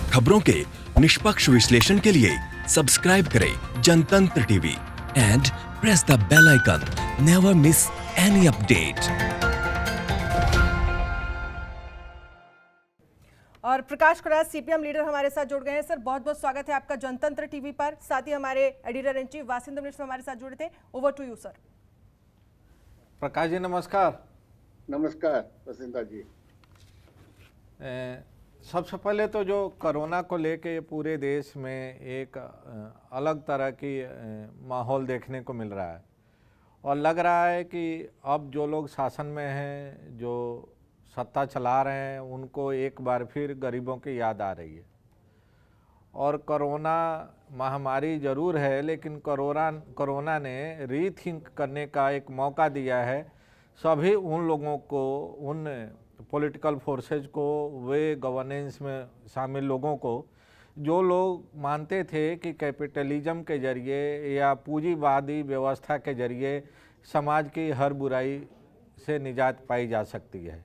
खबरों के निष्पक्ष विश्लेषण के लिए सब्सक्राइब करें Jantantra TV and press the bell icon. Never miss any update. और प्रकाश कराज सीपीएम लीडर हमारे साथ जुड़ गए हैं। सर बहुत बहुत स्वागत है आपका जनतंत्र टीवी पर। साथ ही हमारे एडिटर इन चीफ वासिंदर मिश्र हमारे साथ जुड़े थे। Over to you sir. Prakash ji नमस्कार। नमस्कार वसिंदा जी। सबसे पहले तो जो कोरोना को लेके पूरे देश में एक अलग तरह की माहौल देखने को मिल रहा है और लग रहा है कि अब जो लोग शासन में हैं, जो सत्ता चला रहे हैं, उनको एक बार फिर गरीबों की याद आ रही है। और कोरोना महामारी ज़रूर है, लेकिन कोरोना ने रीथिंक करने का एक मौका दिया है सभी उन लोगों को, उन पॉलिटिकल फोर्सेज को, वे गवर्नेंस में शामिल लोगों को जो लोग मानते थे कि कैपिटलिज्म के जरिए या पूंजीवादी व्यवस्था के जरिए समाज की हर बुराई से निजात पाई जा सकती है।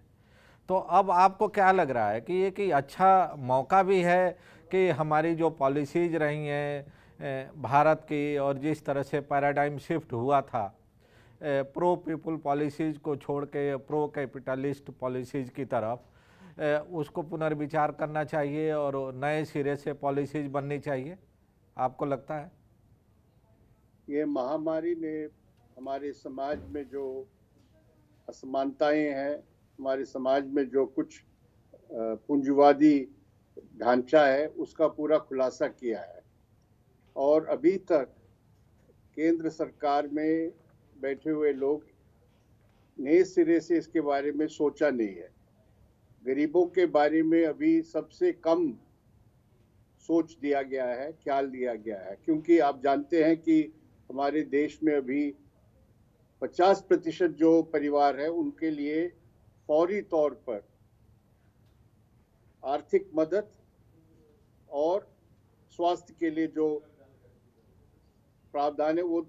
तो अब आपको क्या लग रहा है कि ये कि अच्छा मौका भी है कि हमारी जो पॉलिसीज़ रही हैं भारत की, और जिस तरह से पैराडाइम शिफ्ट हुआ था प्रो पीपल पॉलिसीज़ को छोड़ के प्रो कैपिटलिस्ट पॉलिसीज़ की तरफ, उसको पुनर्विचार करना चाहिए और नए सिरे से पॉलिसीज़ बननी चाहिए, आपको लगता है? ये महामारी ने हमारे समाज में जो असमानताएं हैं, हमारे समाज में जो कुछ पूंजीवादी ढांचा है, उसका पूरा खुलासा किया है। और अभी तक केंद्र सरकार में बैठे हुए लोग नए सिरे से इसके बारे में सोचा नहीं है। गरीबों के बारे में अभी सबसे कम सोच दिया गया है, ख्याल दिया गया है, क्योंकि आप जानते हैं कि हमारे देश में अभी 50% जो परिवार है उनके लिए फौरी तौर पर आर्थिक मदद और स्वास्थ्य के लिए जो प्रावधान है वो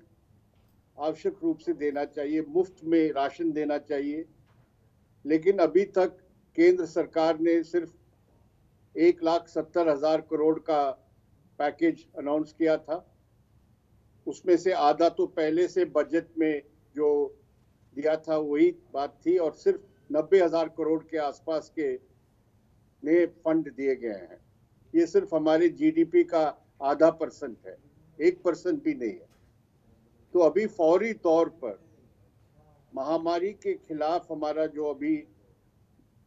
आवश्यक रूप से देना चाहिए, मुफ्त में राशन देना चाहिए। लेकिन अभी तक केंद्र सरकार ने सिर्फ 1,70,000 करोड़ का पैकेज अनाउंस किया था। उसमें से आधा तो पहले से बजट में जो दिया था वही बात थी, और सिर्फ 90,000 करोड़ के आसपास के नए फंड दिए गए हैं। ये सिर्फ हमारे जीडीपी का आधा % है, 1% भी नहीं है। तो अभी फौरी तौर पर महामारी के खिलाफ हमारा जो अभी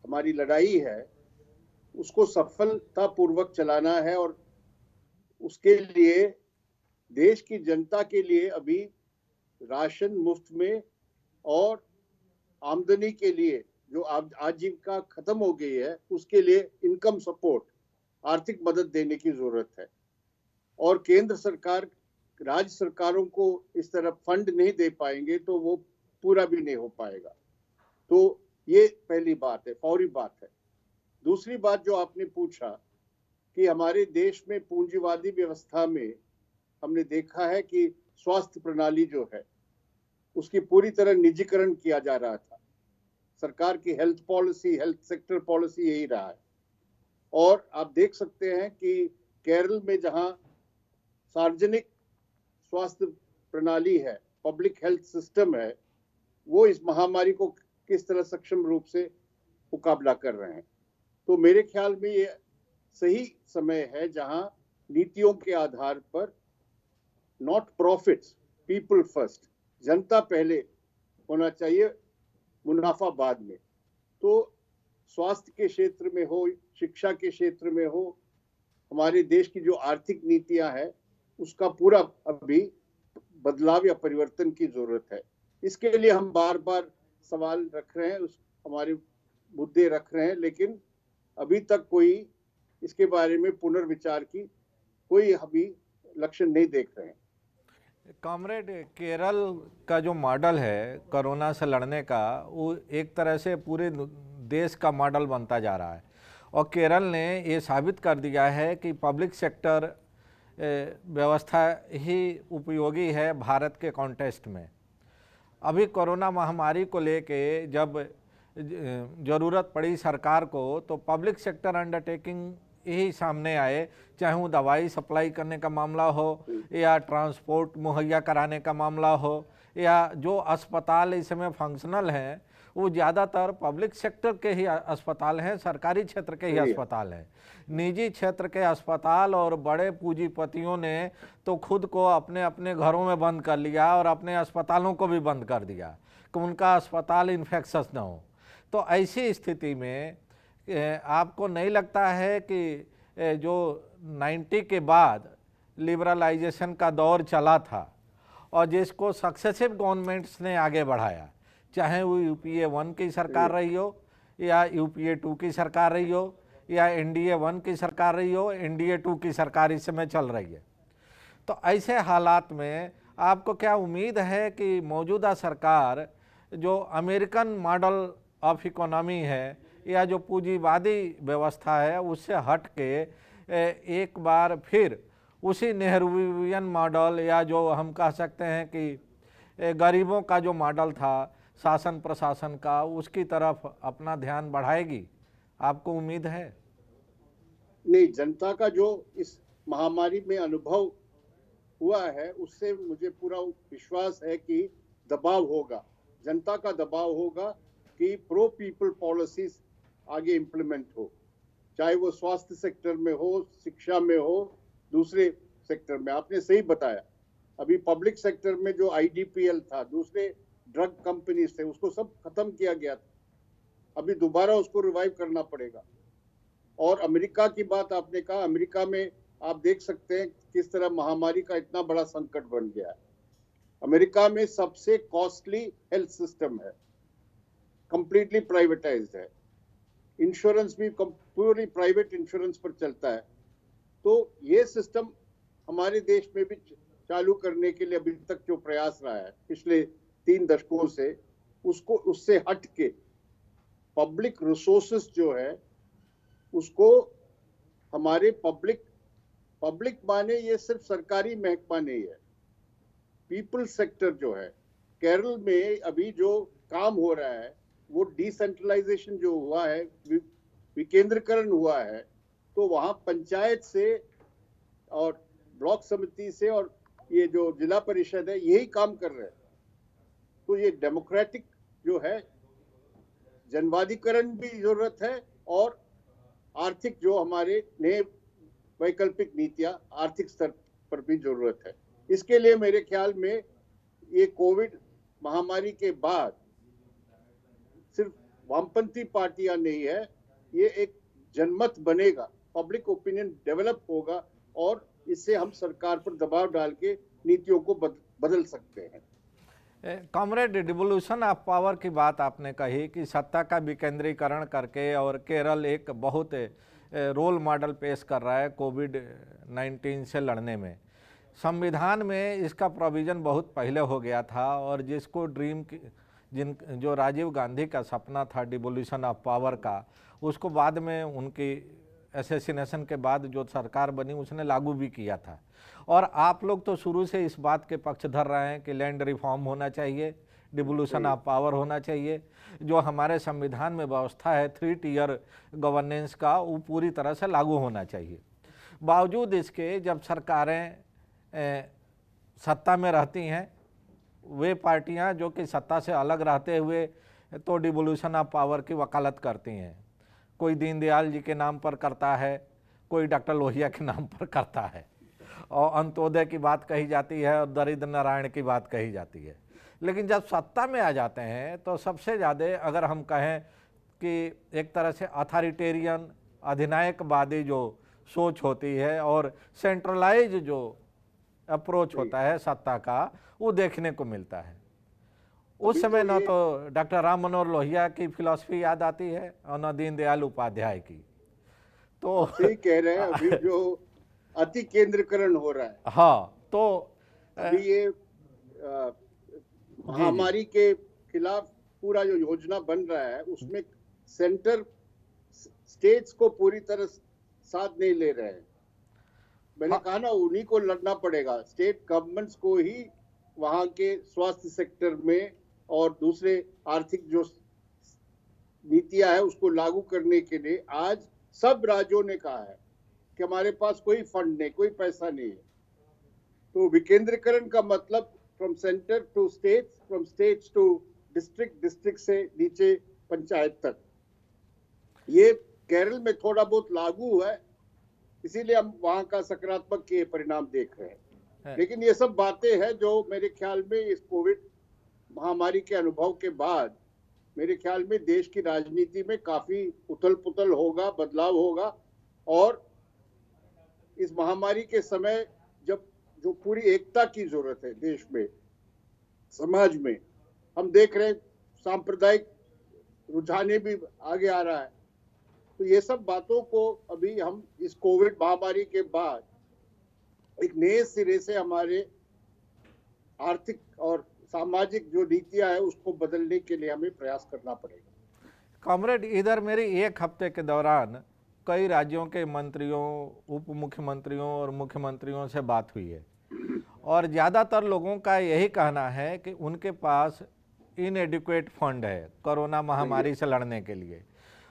हमारी लड़ाई है उसको सफलतापूर्वक चलाना है, और उसके लिए देश की जनता के लिए अभी राशन मुफ्त में और आमदनी के लिए जो आजीविका खत्म हो गई है उसके लिए इनकम सपोर्ट, आर्थिक मदद देने की जरूरत है। और केंद्र सरकार राज्य सरकारों को इस तरह फंड नहीं दे पाएंगे तो वो पूरा भी नहीं हो पाएगा। तो ये पहली बात है, फौरी बात है। दूसरी बात जो आपने पूछा कि हमारे देश में पूंजीवादी व्यवस्था में हमने देखा है कि स्वास्थ्य प्रणाली जो है उसकी पूरी तरह निजीकरण किया जा रहा था। सरकार की health policy, health sector policy यही रहा है। और आप देख सकते हैं कि केरल में जहां सार्वजनिक स्वास्थ्य प्रणाली है, पब्लिक हेल्थ सिस्टम है, वो इस महामारी को किस तरह सक्षम रूप से मुकाबला कर रहे हैं। तो मेरे ख्याल में ये सही समय है जहां नीतियों के आधार पर नॉट प्रॉफिट्स, पीपल फर्स्ट, जनता पहले होना चाहिए, मुनाफा बाद में। तो स्वास्थ्य के क्षेत्र में हो, शिक्षा के क्षेत्र में हो, हमारे देश की जो आर्थिक नीतियां हैं उसका पूरा अभी बदलाव या परिवर्तन की जरूरत है। इसके लिए हम बार बार सवाल रख रहे हैं, हमारे मुद्दे रख रहे हैं, लेकिन अभी तक कोई इसके बारे में पुनर्विचार की कोई अभी लक्षण नहीं देख रहे हैं। कॉमरेड, केरल का जो मॉडल है कोरोना से लड़ने का, वो एक तरह से पूरे देश का मॉडल बनता जा रहा है। और केरल ने ये साबित कर दिया है कि पब्लिक सेक्टर व्यवस्था ही उपयोगी है भारत के कॉन्टेक्स्ट में। अभी कोरोना महामारी को लेके जब ज़रूरत पड़ी सरकार को, तो पब्लिक सेक्टर अंडरटेकिंग यही सामने आए, चाहे वो दवाई सप्लाई करने का मामला हो या ट्रांसपोर्ट मुहैया कराने का मामला हो या जो अस्पताल इस समय फंक्शनल हैं वो ज़्यादातर पब्लिक सेक्टर के ही अस्पताल हैं, सरकारी क्षेत्र के ही अस्पताल हैं। निजी क्षेत्र के अस्पताल और बड़े पूंजीपतियों ने तो खुद को अपने अपने घरों में बंद कर लिया और अपने अस्पतालों को भी बंद कर दिया कि उनका अस्पताल इन्फेक्शस ना हो। तो ऐसी स्थिति में आपको नहीं लगता है कि जो 90 के बाद लिबरलाइजेशन का दौर चला था और जिसको सक्सेसिव गवर्नमेंट्स ने आगे बढ़ाया, चाहे वो यूपीए 1 की सरकार रही हो या यूपीए 2 की सरकार रही हो या एनडीए 1 की सरकार रही हो, एनडीए 2 की सरकार इस समय चल रही है, तो ऐसे हालात में आपको क्या उम्मीद है कि मौजूदा सरकार जो अमेरिकन मॉडल ऑफ इकोनॉमी है या जो पूंजीवादी व्यवस्था है उससे हट के एक बार फिर उसी नेहरूवियन मॉडल या जो हम कह सकते हैं कि गरीबों का जो मॉडल था शासन प्रशासन का, उसकी तरफ अपना ध्यान बढ़ाएगी? आपको उम्मीद है? नहीं, जनता का जो इस महामारी में अनुभव हुआ है उससे मुझे पूरा विश्वास है कि दबाव होगा, जनता का दबाव होगा कि प्रो पीपल पॉलिसीज आगे इम्प्लीमेंट हो, चाहे वो स्वास्थ्य सेक्टर में हो, शिक्षा में हो, दूसरे सेक्टर में। आपने सही बताया, अभी पब्लिक सेक्टर में जो आईडीपीएल था, दूसरे ड्रग कंपनीज थे, उसको सब खत्म किया गया था, अभी दोबारा उसको रिवाइव करना पड़ेगा। और अमेरिका की बात आपने कहा, अमेरिका में आप देख सकते हैं किस तरह महामारी का इतना बड़ा संकट बन गया है। अमेरिका में सबसे कॉस्टली हेल्थ सिस्टम है, कंप्लीटली प्राइवेटाइज्ड है, इंश्योरेंस भी पूरी प्राइवेट इंश्योरेंस पर चलता है। तो ये सिस्टम हमारे देश में भी चालू करने के लिए अभी तक जो प्रयास रहा है पिछले 3 दशकों से, उसको उससे हट के पब्लिक रिसोर्सेस जो है उसको हमारे पब्लिक माने ये सिर्फ सरकारी महकमा नहीं है, पीपल सेक्टर जो है। केरल में अभी जो काम हो रहा है वो डिसेंट्रलाइजेशन जो हुआ है, विकेंद्रीकरण हुआ है, तो वहां पंचायत से और ब्लॉक समिति से और ये जो जिला परिषद है यही काम कर रहे हैं। तो ये डेमोक्रेटिक जो है, जनवादीकरण भी जरूरत है और आर्थिक जो हमारे नए वैकल्पिक नीतियां आर्थिक स्तर पर भी जरूरत है। इसके लिए मेरे ख्याल में ये कोविड महामारी के बाद सिर्फ वामपंथी पार्टियां नहीं है, ये एक जनमत बनेगा, पब्लिक ओपिनियन डेवलप होगा और इससे हम सरकार पर दबाव डाल के नीतियों को बदल सकते हैं। कॉमरेड, डिवोल्यूशन ऑफ पावर की बात आपने कही कि सत्ता का विकेंद्रीकरण करके, और केरल एक बहुत रोल मॉडल पेश कर रहा है कोविड-19 से लड़ने में। संविधान में इसका प्रोविज़न बहुत पहले हो गया था और जिसको जो राजीव गांधी का सपना था डिवोल्यूशन ऑफ पावर का, उसको बाद में उनकी असैसिनेशन के बाद जो सरकार बनी उसने लागू भी किया था। और आप लोग तो शुरू से इस बात के पक्षधर रहे हैं कि लैंड रिफॉर्म होना चाहिए, डिवोल्यूशन ऑफ पावर होना चाहिए, जो हमारे संविधान में व्यवस्था है 3 टियर गवर्नेंस का, वो पूरी तरह से लागू होना चाहिए। बावजूद इसके जब सरकारें सत्ता में रहती हैं, वे पार्टियां जो कि सत्ता से अलग रहते हुए तो डिवोल्यूशन ऑफ पावर की वकालत करती हैं। कोई दीनदयाल जी के नाम पर करता है, कोई डॉक्टर लोहिया के नाम पर करता है, और अंत्योदय की बात कही जाती है और दरिद्र नारायण की बात कही जाती है। लेकिन जब सत्ता में आ जाते हैं तो सबसे ज़्यादा अगर हम कहें कि एक तरह से अथॉरिटेरियन अधिनायकवादी जो सोच होती है और सेंट्रलाइज जो अप्रोच होता है सत्ता का, वो देखने को मिलता है। उस समय न तो डॉक्टर राम मनोहर लोहिया की फिलॉसफी याद आती है और न दीनदयाल उपाध्याय की। तो सही कह रहे हैं, अभी जो अति केंद्रीकरण हो रहा है, हाँ, तो अभी ये महामारी के खिलाफ पूरा जो योजना बन रहा है उसमें सेंटर स्टेट्स को पूरी तरह साथ नहीं ले रहे हैं। मैंने कहा ना, उन्हीं को लड़ना पड़ेगा, स्टेट गवर्नमेंट्स को ही वहां के स्वास्थ्य सेक्टर में और दूसरे आर्थिक जो नीतियां है उसको लागू करने के लिए आज सब राज्यों ने कहा है कि हमारे पास कोई फंड नहीं, कोई पैसा नहीं है। तो विकेंद्रीकरण का मतलब from centre to state, from states to district, district से नीचे पंचायत तक, ये केरल में थोड़ा बहुत लागू हुआ है, इसीलिए हम वहां का सकारात्मक के परिणाम देख रहे हैं। लेकिन ये सब बातें हैं जो मेरे ख्याल में इस कोविड महामारी के अनुभव के बाद मेरे ख्याल में देश की राजनीति में काफी उथल पुथल होगा, बदलाव होगा। और इस महामारी के समय जब जो पूरी एकता की जरूरत है देश में, समाज में, हम देख रहे हैं सांप्रदायिक रुझाने भी आगे आ रहा है। तो ये सब बातों को अभी हम इस कोविड महामारी के बाद एक नए सिरे से हमारे आर्थिक और सामाजिक जो नीतियां है उसको बदलने के लिए हमें प्रयास करना पड़ेगा। कॉमरेड, इधर मेरी एक हफ्ते के दौरान कई राज्यों के मंत्रियों, उप मुख्यमंत्रियों और मुख्यमंत्रियों से बात हुई है और ज़्यादातर लोगों का यही कहना है कि उनके पास इनएडिक्वेट फंड है कोरोना महामारी से लड़ने के लिए।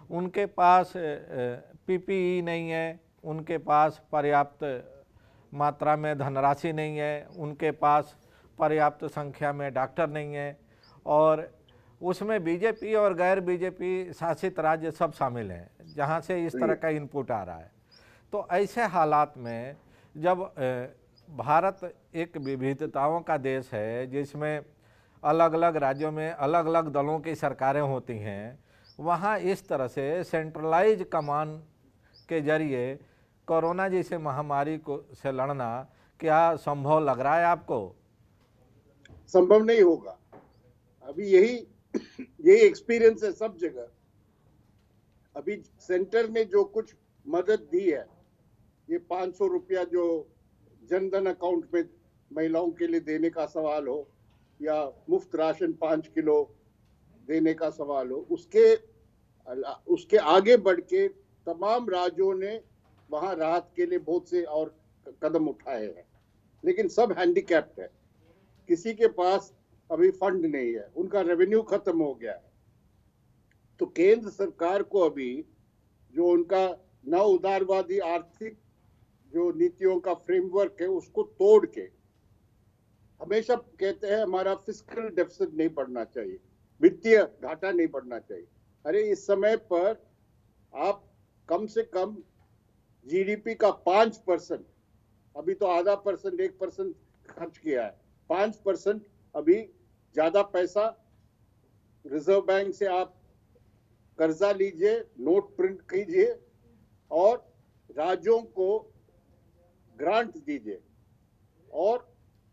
उनके पास पीपीई नहीं है, उनके पास पर्याप्त मात्रा में धनराशि नहीं है, उनके पास पर्याप्त संख्या में डॉक्टर नहीं है और उसमें बीजेपी और गैर बीजेपी शासित राज्य सब शामिल हैं जहां से इस तरह का इनपुट आ रहा है। तो ऐसे हालात में जब भारत एक विविधताओं का देश है जिसमें अलग अलग राज्यों में अलग अलग दलों की सरकारें होती हैं, वहाँ इस तरह से सेंट्रलाइज कमान के जरिए कोरोना जैसे महामारी को से लड़ना क्या संभव लग रहा है आपको? संभव नहीं होगा। अभी यही एक्सपीरियंस है सब जगह। अभी सेंटर ने जो कुछ मदद दी है, ये 500 रुपया जो जनधन अकाउंट में महिलाओं के लिए देने का सवाल हो या मुफ्त राशन 5 किलो देने का सवाल हो, उसके आगे बढ़ के तमाम राज्यों ने वहां राहत के लिए बहुत से और कदम उठाए हैं, लेकिन सब हैंडीकैप्ड है। किसी के पास अभी फंड नहीं है, उनका रेवेन्यू खत्म हो गया है। तो केंद्र सरकार को अभी जो उनका नव उदारवादी आर्थिक जो नीतियों का फ्रेमवर्क है उसको तोड़ के, हमेशा कहते हैं हमारा फिस्कल डेफिसिट नहीं बढ़ना चाहिए, वित्तीय घाटा नहीं बढ़ना चाहिए। अरे इस समय पर आप कम से कम जीडीपी का 5%, अभी तो आधा परसेंट 1% खर्च किया है, 5% अभी ज्यादा पैसा रिजर्व बैंक से आप कर्जा लीजिए, नोट प्रिंट कीजिए और राज्यों को ग्रांट दीजिए और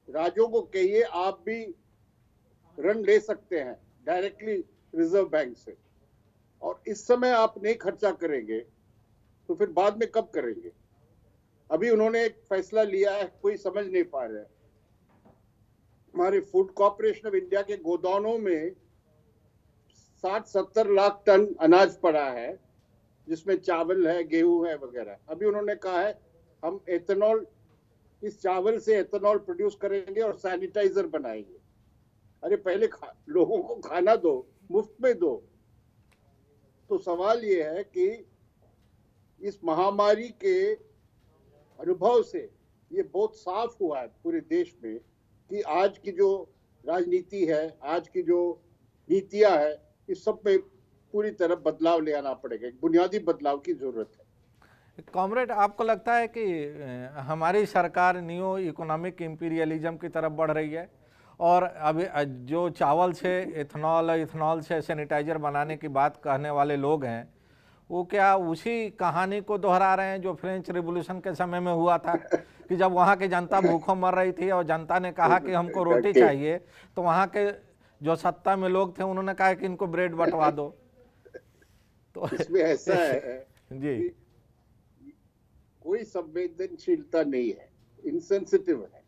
राज्यों को कहिए आप भी ऋण ले सकते हैं डायरेक्टली रिजर्व बैंक से। और इस समय आप नहीं खर्चा करेंगे तो फिर बाद में कब करेंगे? अभी उन्होंने एक फैसला लिया है, कोई समझ नहीं पा रहे हैं। हमारे फूड कॉर्पोरेशन ऑफ इंडिया के गोदामों में 60-70 लाख टन अनाज पड़ा है, जिसमें चावल है, गेहूं है वगैरह। अभी उन्होंने कहा है हम एथेनॉल, इस चावल से एथेनॉल प्रोड्यूस करेंगे और सैनिटाइजर बनाएंगे। अरे पहले लोगों को खाना दो, मुफ्त में दो। तो सवाल ये है कि इस महामारी के अनुभव से ये बहुत साफ हुआ है पूरे देश में कि आज की जो राजनीति है, आज की जो नीतियां है, इस सब में पूरी तरह बदलाव ले आना पड़ेगा, एक बुनियादी बदलाव की जरूरत है। कॉमरेड, आपको लगता है कि हमारी सरकार न्यू इकोनॉमिक इंपीरियलिज्म की तरफ बढ़ रही है और अभी जो चावल से इथेनॉल से सैनिटाइजर बनाने की बात कहने वाले लोग हैं, वो क्या उसी कहानी को दोहरा रहे हैं जो फ्रेंच रिवॉल्यूशन के समय में हुआ था कि जब वहाँ की जनता भूखों मर रही थी और जनता ने कहा कि हमको रोटी चाहिए, तो वहाँ के जो सत्ता में लोग थे उन्होंने कहा कि इनको ब्रेड बंटवा दो। तो इसमें ऐसा है जी, कोई संवेदनशीलता नहीं है, इनसेंसिटिव है।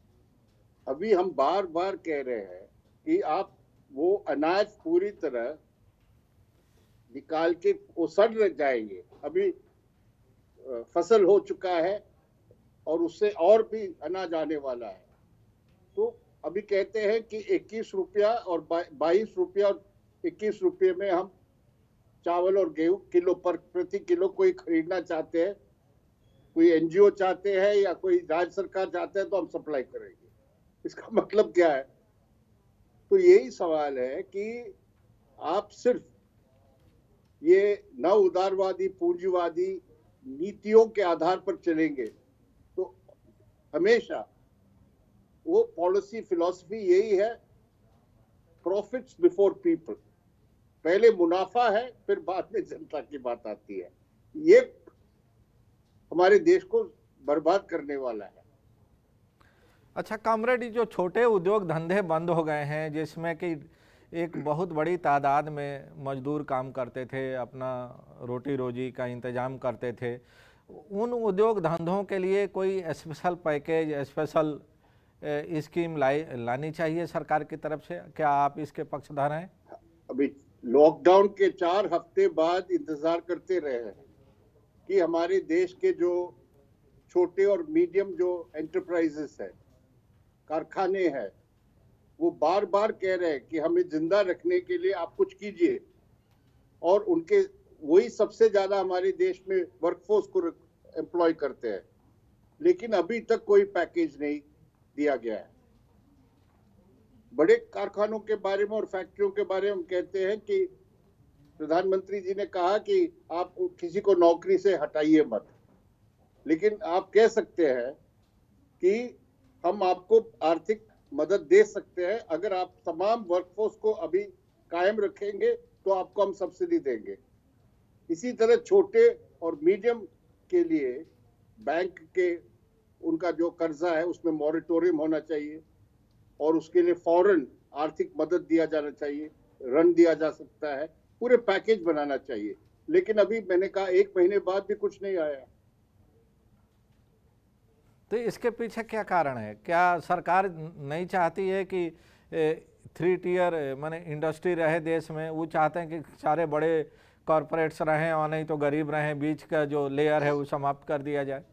अभी हम बार बार कह रहे हैं कि आप वो अनाज पूरी तरह निकाल के वो सड़ जाएंगे। अभी फसल हो चुका है और उससे और भी अनाज आने वाला है। तो अभी कहते हैं कि 21 रुपया और 22 रुपया और 21 रुपये में हम चावल और गेहूं किलो प्रति किलो कोई खरीदना चाहते हैं। कोई एनजीओ चाहते हैं या कोई राज्य सरकार चाहते हैं तो हम सप्लाई करेंगे। इसका मतलब क्या है? तो यही सवाल है कि आप सिर्फ ये नव उदारवादी पूंजीवादी नीतियों के आधार पर चलेंगे तो हमेशा वो पॉलिसी फिलॉसफी यही है, प्रॉफिट्स बिफोर पीपल। पहले मुनाफा है, फिर बाद में जनता की बात आती है। ये हमारे देश को बर्बाद करने वाला है। अच्छा कॉमरेड, जो छोटे उद्योग धंधे बंद हो गए हैं जिसमें कि एक बहुत बड़ी तादाद में मजदूर काम करते थे, अपना रोटी रोजी का इंतजाम करते थे, उन उद्योग धंधों के लिए कोई स्पेशल पैकेज, स्पेशल स्कीम लानी चाहिए सरकार की तरफ से। क्या आप इसके पक्षधर हैं? अभी लॉकडाउन के 4 हफ्ते बाद इंतजार करते रहे हैं कि हमारे देश के जो छोटे और मीडियम जो एंटरप्राइजेस है, कारखाने हैं, वो बार बार कह रहे हैं कि हमें जिंदा रखने के लिए आप कुछ कीजिए। और उनके वही सबसे ज्यादा हमारे देश में वर्कफोर्स को एम्प्लॉय करते हैं, लेकिन अभी तक कोई पैकेज नहीं दिया गया है। बड़े कारखानों के बारे में और फैक्ट्रियों के बारे में हम कहते हैं कि प्रधानमंत्री जी ने कहा कि आप किसी को नौकरी से हटाइए मत, लेकिन आप कह सकते हैं कि हम आपको आर्थिक मदद दे सकते हैं, अगर आप तमाम वर्कफोर्स को अभी कायम रखेंगे तो आपको हम सब्सिडी देंगे। इसी तरह छोटे और मीडियम के लिए बैंक के उनका जो कर्जा है उसमें मॉरेटोरियम होना चाहिए और उसके लिए फौरन आर्थिक मदद दिया जाना चाहिए, ऋण दिया जा सकता है, पूरे पैकेज बनाना चाहिए। लेकिन अभी मैंने कहा 1 महीने बाद भी कुछ नहीं आया। तो इसके पीछे क्या कारण है? क्या सरकार नहीं चाहती है कि 3 टियर माने इंडस्ट्री रहे देश में? वो चाहते हैं कि सारे बड़े कॉरपोरेट्स रहें और नहीं तो गरीब रहें, बीच का जो लेयर है वो समाप्त कर दिया जाए?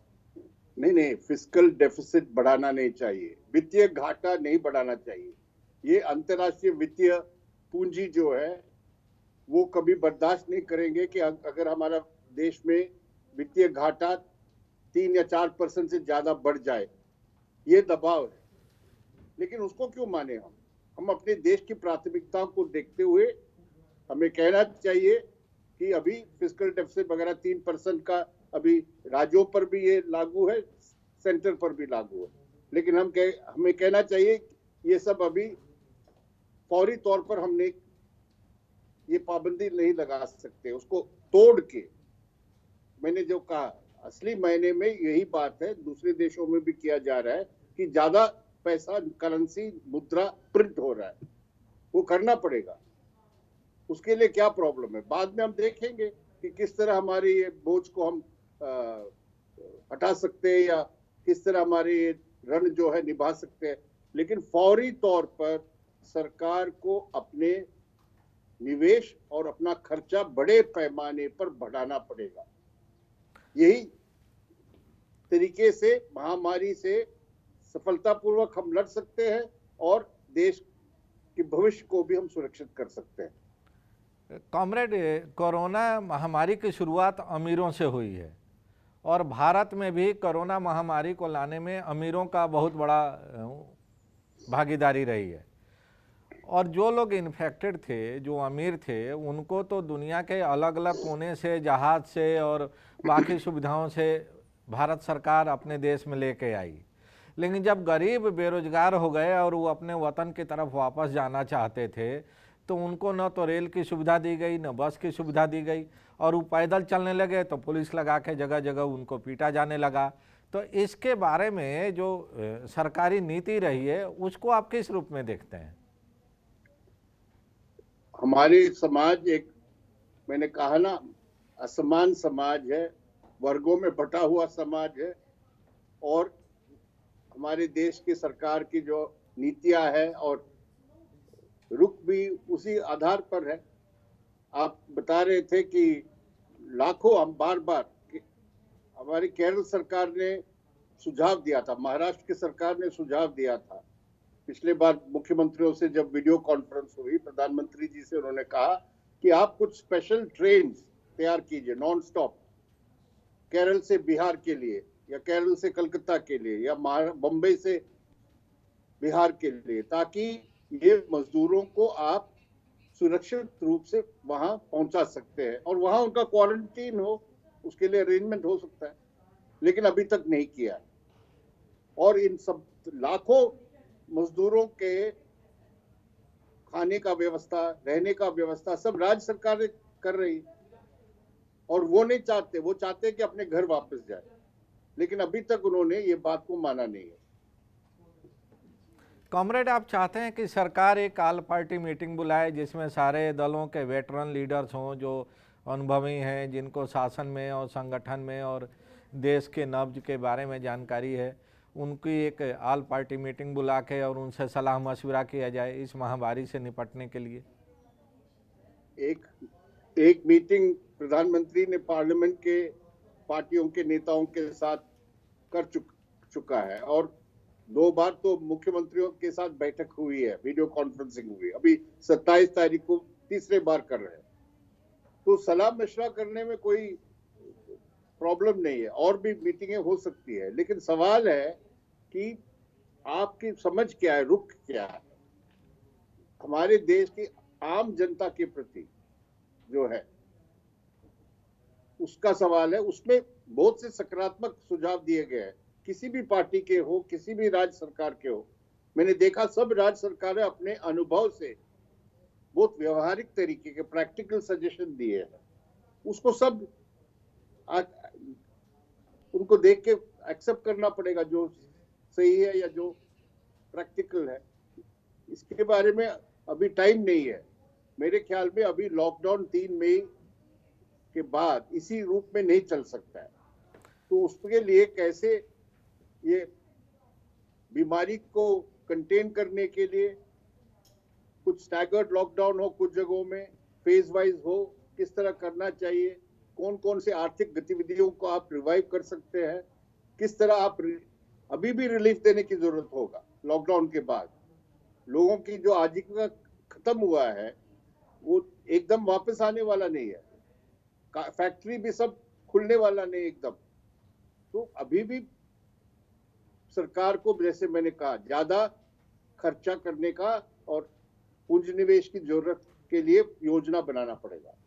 नहीं, फिस्कल डेफिसिट बढ़ाना नहीं चाहिए, वित्तीय घाटा नहीं बढ़ाना चाहिए। ये अंतर्राष्ट्रीय वित्तीय पूंजी जो है वो कभी बर्दाश्त नहीं करेंगे कि अगर हमारा देश में वित्तीय घाटा 3 या 4% से ज्यादा बढ़ जाए। ये दबाव है, लेकिन उसको क्यों माने हम अपने देश की प्राथमिकताओं को देखते हुए हमें कहना चाहिए कि अभी फिस्कल डेफिसिट वगैरह 3% का अभी राज्यों पर भी ये लागू है, सेंटर पर भी लागू है, लेकिन हमें कहना चाहिए ये सब अभी फौरी तौर पर हमने ये पाबंदी नहीं लगा सकते। उसको तोड़ के, मैंने जो कहा असली मायने में यही बात है, दूसरे देशों में भी किया जा रहा है कि ज्यादा पैसा, करेंसी, मुद्रा प्रिंट हो रहा है, वो करना पड़ेगा। उसके लिए क्या प्रॉब्लम है, बाद में हम देखेंगे कि किस तरह हमारी ये बोझ को हम हटा सकते हैं या किस तरह हमारे ऋण जो है निभा सकते हैं। लेकिन फौरी तौर पर सरकार को अपने निवेश और अपना खर्चा बड़े पैमाने पर बढ़ाना पड़ेगा। यही तरीके से महामारी से सफलतापूर्वक हम लड़ सकते हैं और देश के भविष्य को भी हम सुरक्षित कर सकते हैं। कॉमरेड, कोरोना महामारी की शुरुआत अमीरों से हुई है और भारत में भी कोरोना महामारी को लाने में अमीरों का बहुत बड़ा भागीदारी रही है। और जो लोग इन्फेक्टेड थे, जो अमीर थे, उनको तो दुनिया के अलग अलग कोने से, जहाज से और बाकी सुविधाओं से भारत सरकार अपने देश में लेके आई। लेकिन जब गरीब बेरोजगार हो गए और वो अपने वतन की तरफ वापस जाना चाहते थे तो उनको न तो रेल की सुविधा दी गई, न बस की सुविधा दी गई, और वो पैदल चलने लगे तो पुलिस लगा के जगह जगह उनको पीटा जाने लगा। तो इसके बारे में जो सरकारी नीति रही है उसको आप किस रूप में देखते हैं? हमारे समाज एक, मैंने कहा ना, असमान समाज है, वर्गों में बटा हुआ समाज है, और हमारे देश की सरकार की जो नीतियां हैं और रुख भी उसी आधार पर है। आप बता रहे थे कि लाखों, हम बार बार, हमारी केरल सरकार ने सुझाव दिया था, महाराष्ट्र की सरकार ने सुझाव दिया था पिछले बार मुख्यमंत्रियों से जब वीडियो कॉन्फ्रेंस हुई, प्रधानमंत्री जी से उन्होंने कहा कि आप कुछ स्पेशल ट्रेन तैयार कीजिए नॉन स्टॉप केरल से बिहार के लिए, या केरल से कलकत्ता के लिए या बम्बई से बिहार के लिए, ताकि ये मजदूरों को आप सुरक्षित रूप से वहां पहुंचा सकते हैं और वहां उनका क्वारंटीन हो, उसके लिए अरेंजमेंट हो सकता है, लेकिन अभी तक नहीं किया। और इन सब लाखों मजदूरों के खाने का व्यवस्था, रहने का व्यवस्था सब राज्य सरकार कर रही है और वो नहीं चाहते, वो चाहते कि अपने घर वापस जाए, लेकिन अभी तक उन्होंने ये बात को माना नहीं है। कॉमरेड, आप चाहते हैं कि सरकार एक ऑल पार्टी मीटिंग बुलाए जिसमें सारे दलों के वेटरन लीडर्स हों जो अनुभवी हैं, जिनको शासन में और संगठन में और देश के नब्ज के बारे में जानकारी है, उनकी एक ऑल पार्टी मीटिंग बुला के और उनसे सलाह मशविरा किया जाए इस महामारी से निपटने के लिए? एक मीटिंग प्रधानमंत्री ने पार्लियामेंट के पार्टियों के नेताओं के साथ कर चुका है और 2 बार तो मुख्यमंत्रियों के साथ बैठक हुई है, वीडियो कॉन्फ्रेंसिंग हुई है। अभी 27 तारीख को तीसरे बार कर रहे हैं। तो सलाह मशवरा करने में कोई प्रॉब्लम नहीं है, और भी मीटिंगें हो सकती है, लेकिन सवाल है कि आपकी समझ क्या है, रुख क्या है हमारे देश की आम जनता के प्रति जो है उसका सवाल है। उसमें बहुत से सकारात्मक सुझाव दिए गए हैं, किसी भी पार्टी के हो, किसी भी राज्य सरकार के हो। मैंने देखा सब राज्य सरकारें अपने अनुभव से बहुत व्यवहारिक तरीके के प्रैक्टिकल सजेशन दिए हैं, उसको सब उनको देख के एक्सेप्ट करना पड़ेगा जो सही है या जो प्रैक्टिकल है। इसके बारे में अभी टाइम नहीं है। मेरे ख्याल में अभी लॉकडाउन 3 मई के बाद इसी रूप में नहीं चल सकता है। तो उसके लिए कैसे ये बीमारी को कंटेन करने के लिए कुछ स्टैगर्ड लॉकडाउन हो, कुछ जगहों में फेज वाइज हो, किस तरह करना चाहिए, कौन कौन से आर्थिक गतिविधियों को आप रिवाइव कर सकते हैं, किस तरह आप अभी भी रिलीफ देने की जरूरत होगा। लॉकडाउन के बाद लोगों की जो आजीविका खत्म हुआ है वो एकदम वापस आने वाला नहीं है, फैक्ट्री भी सब खुलने वाला नहीं एकदम। तो अभी भी सरकार को, जैसे मैंने कहा, ज्यादा खर्चा करने का और पूंजी निवेश की जरूरत के लिए योजना बनाना पड़ेगा।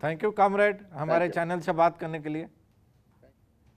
थैंक यू कॉमरेड, हमारे चैनल से बात करने के लिए।